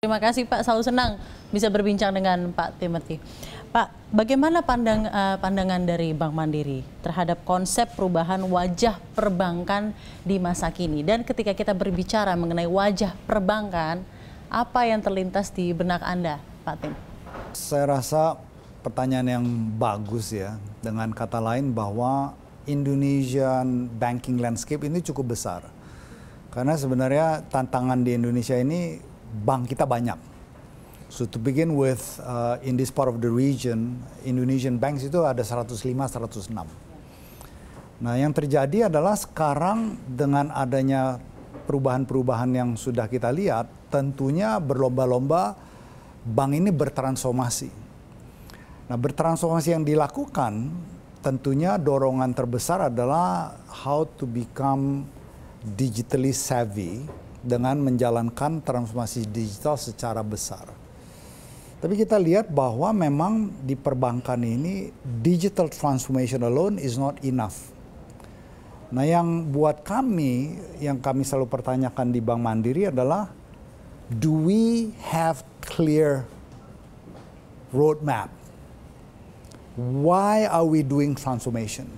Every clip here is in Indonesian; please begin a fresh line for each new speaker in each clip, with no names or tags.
Terima kasih Pak, selalu senang bisa berbincang dengan Pak Timothy. Pak, bagaimana pandangan dari Bank Mandiri terhadap konsep perubahan wajah perbankan di masa kini? Dan ketika kita berbicara mengenai wajah perbankan, apa yang terlintas di benak Anda, Pak Tim?
Saya rasa pertanyaan yang bagus ya, dengan kata lain bahwa Indonesian banking landscape ini cukup besar. Karena sebenarnya tantangan di Indonesia ini bank kita banyak. So to begin with, in this part of the region, Indonesian banks itu ada 105-106. Nah, yang terjadi adalah sekarang dengan adanya perubahan-perubahan yang sudah kita lihat, tentunya berlomba-lomba bank ini bertransformasi. Nah, bertransformasi yang dilakukan, tentunya dorongan terbesar adalah how to become digitally savvy dengan menjalankan transformasi digital secara besar. Tapi kita lihat bahwa memang di perbankan ini digital transformation alone is not enough. Nah, yang buat kami, yang kami selalu pertanyakan di Bank Mandiri adalah, do we have clear roadmap? Why are we doing transformation?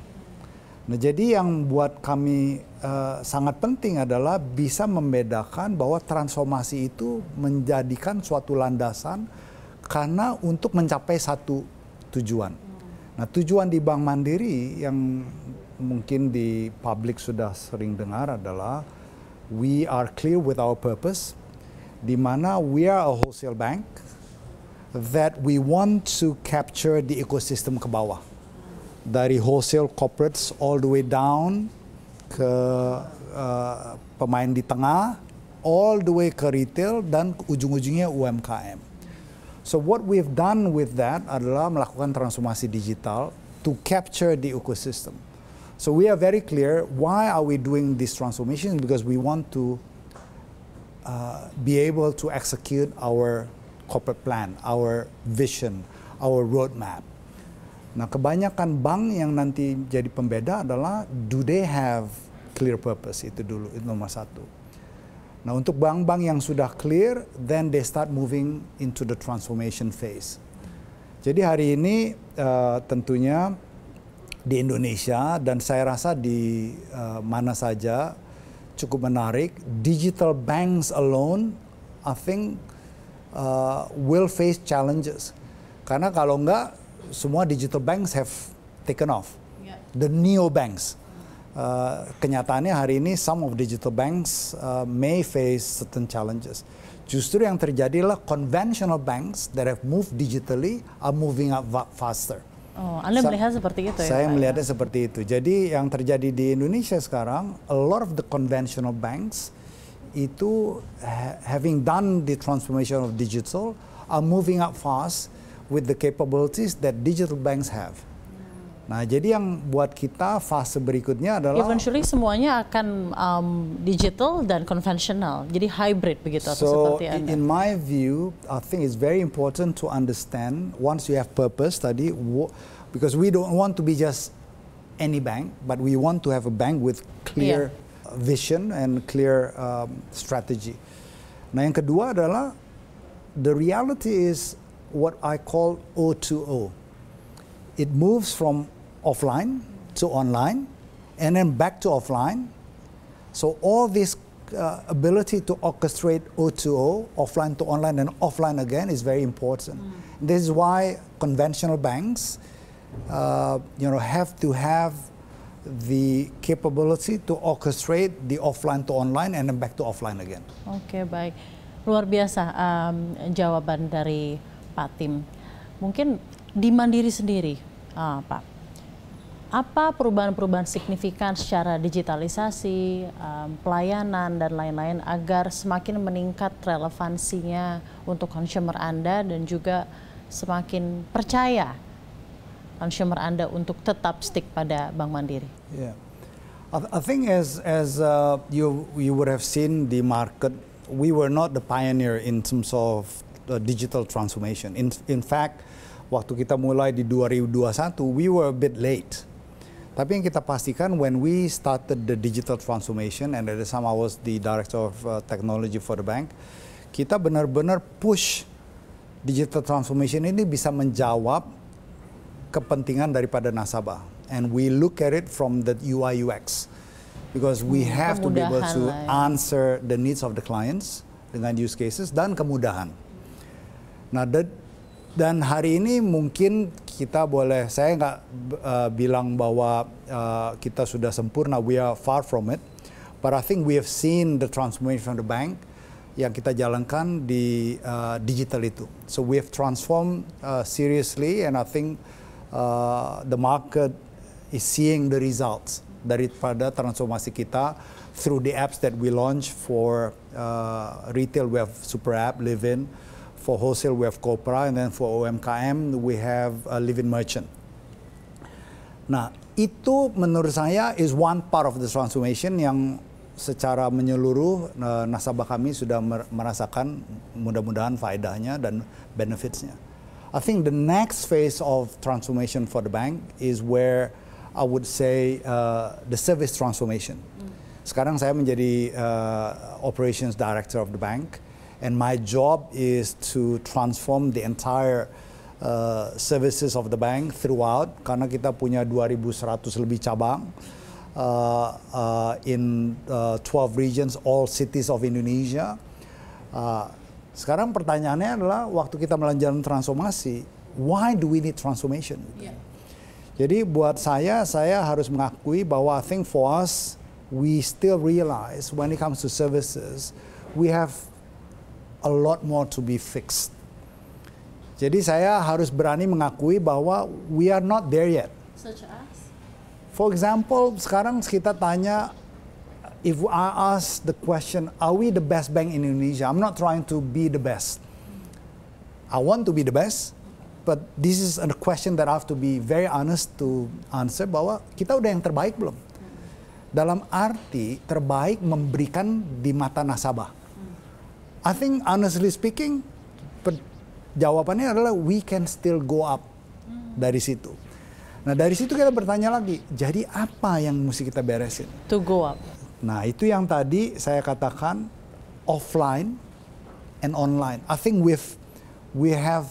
Nah, jadi yang buat kami sangat penting adalah bisa membedakan bahwa transformasi itu menjadikan suatu landasan karena untuk mencapai satu tujuan. Nah, tujuan di Bank Mandiri yang mungkin di publik sudah sering dengar adalah we are clear with our purpose, di mana we are a wholesale bank that we want to capture the ecosystem ke bawah. Dari wholesale corporates all the way down ke pemain di tengah, all the way ke retail dan ujung-ujungnya UMKM. So what we've done with that adalah melakukan transformasi digital to capture the ecosystem. So we are very clear why are we doing this transformation, because we want to be able to execute our corporate plan, our vision, our roadmap. Nah, kebanyakan bank yang nanti jadi pembeda adalah do they have clear purpose, itu dulu, itu nomor satu. Nah, untuk bank-bank yang sudah clear, then they start moving into the transformation phase. Jadi hari ini tentunya di Indonesia dan saya rasa di mana saja cukup menarik, digital banks alone I think will face challenges. Karena kalau enggak, semua digital banks have taken off. The neo banks. Kenyataannya hari ini some of digital banks may face certain challenges. Justru yang terjadi adalah conventional banks that have moved digitally are moving up faster.
Oh, Anda melihat seperti itu ya?
Saya melihatnya seperti itu. Jadi yang terjadi di Indonesia sekarang, a lot of the conventional banks itu having done the transformation of digital are moving up fast with the capabilities that digital banks have. Nah, jadi yang buat kita fase berikutnya adalah
eventually semuanya akan digital dan konvensional, jadi hybrid begitu atau seperti Anda?
In my view, I think it's very important to understand once you have purpose tadi, because we don't want to be just any bank, but we want to have a bank with clear vision and clear strategy. Nah, yang kedua adalah the reality is what I call O2O. It moves from offline to online and then back to offline. So all this ability to orchestrate O2O, offline to online and offline again, is very important. This is why conventional banks have to have the capability to orchestrate the offline to online and then back to offline again.
Oke, baik. Luar biasa jawaban dari Pak Tim. Mungkin di Mandiri sendiri, Pak, apa perubahan-perubahan signifikan secara digitalisasi, pelayanan, dan lain-lain agar semakin meningkat relevansinya untuk consumer Anda dan juga semakin percaya consumer Anda untuk tetap stick pada Bank Mandiri?
Yeah, I think as you would have seen the market, we were not the pioneer in terms of digital transformation. In fact, waktu kita mulai di 2021, we were a bit late. Tapi yang kita pastikan when we started the digital transformation, and at the time I was the director of technology for the bank, kita benar-benar push digital transformation ini bisa menjawab kepentingan daripada nasabah. And we look at it from the UI UX. Because we have to be able to answer the needs of the clients dengan use cases dan kemudahan. Nah, dan hari ini mungkin kita boleh, saya nggak bilang bahwa kita sudah sempurna, we are far from it. But I think we have seen the transformation of the bank yang kita jalankan di digital itu. So we have transformed seriously, and I think the market is seeing the results daripada transformasi kita through the apps that we launch. For retail we have Super App, Live-in. For wholesale we have Kopra, and then for UMKM we have Live-in Merchant. Nah, itu menurut saya is one part of the transformation yang secara menyeluruh nasabah kami sudah merasakan mudah-mudahan faedahnya dan benefitsnya. I think the next phase of transformation for the bank is where I would say the service transformation. Sekarang saya menjadi operations director of the bank, and my job is to transform the entire services of the bank throughout, karena kita punya 2.100 lebih cabang in 12 regions, all cities of Indonesia. Sekarang pertanyaannya adalah, waktu kita melanjutkan transformasi, why do we need transformation? Yeah. Jadi buat saya harus mengakui bahwa I think for us, we still realize when it comes to services, we have a lot more to be fixed. Jadi saya harus berani mengakui bahwa we are not there yet.
Such as?
For example, sekarang kita tanya, if I ask the question, are we the best bank in Indonesia? I'm not trying to be the best. I want to be the best. But this is a question that I have to be very honest to answer, bahwa kita udah yang terbaik belum? Dalam arti terbaik memberikan di mata nasabah. I think honestly speaking, jawabannya adalah we can still go up dari situ. Nah, dari situ kita bertanya lagi, jadi apa yang mesti kita beresin?
To go up.
Nah, itu yang tadi saya katakan offline and online. I think we have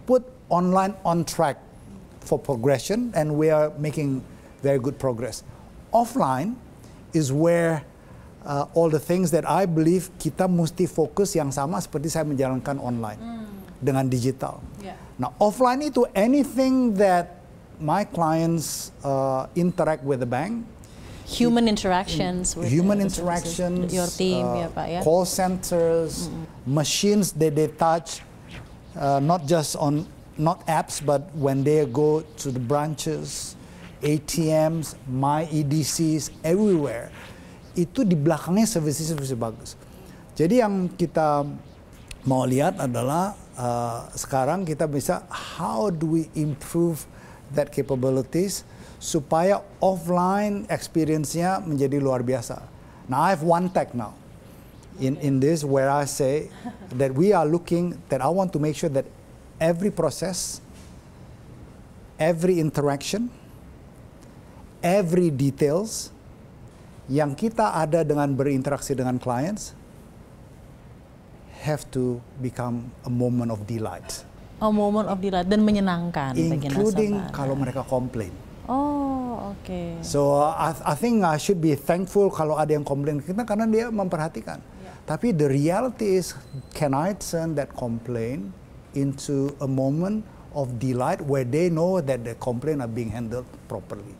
put online on track for progression, and we are making very good progress. Offline is where all the things that I believe kita mesti fokus yang sama seperti saya menjalankan online dengan digital. Yeah. Nah, offline itu anything that my clients interact with the bank.
Human interactions.
Human interactions.
Your team, ya Pak ya.
Call centers, machines that they touch, not just on not apps, but when they go to the branches, ATMs, my EDCs, everywhere, itu di belakangnya services bagus. Jadi yang kita mau lihat adalah sekarang kita bisa, how do we improve that capabilities supaya offline experience-nya menjadi luar biasa. Now I have one tech now in this where I say that we are looking, that I want to make sure that every process, every interaction, every details yang kita ada dengan berinteraksi dengan clients have to become a moment of delight.
A moment of delight, dan menyenangkan bagi nasabah.
Including kalau mereka komplain.
Oh, oke. Okay.
So I think I should be thankful kalau ada yang komplain kita, karena dia memperhatikan. Yeah. Tapi the reality is, can I turn that complaint into a moment of delight where they know that the complaint are being handled properly?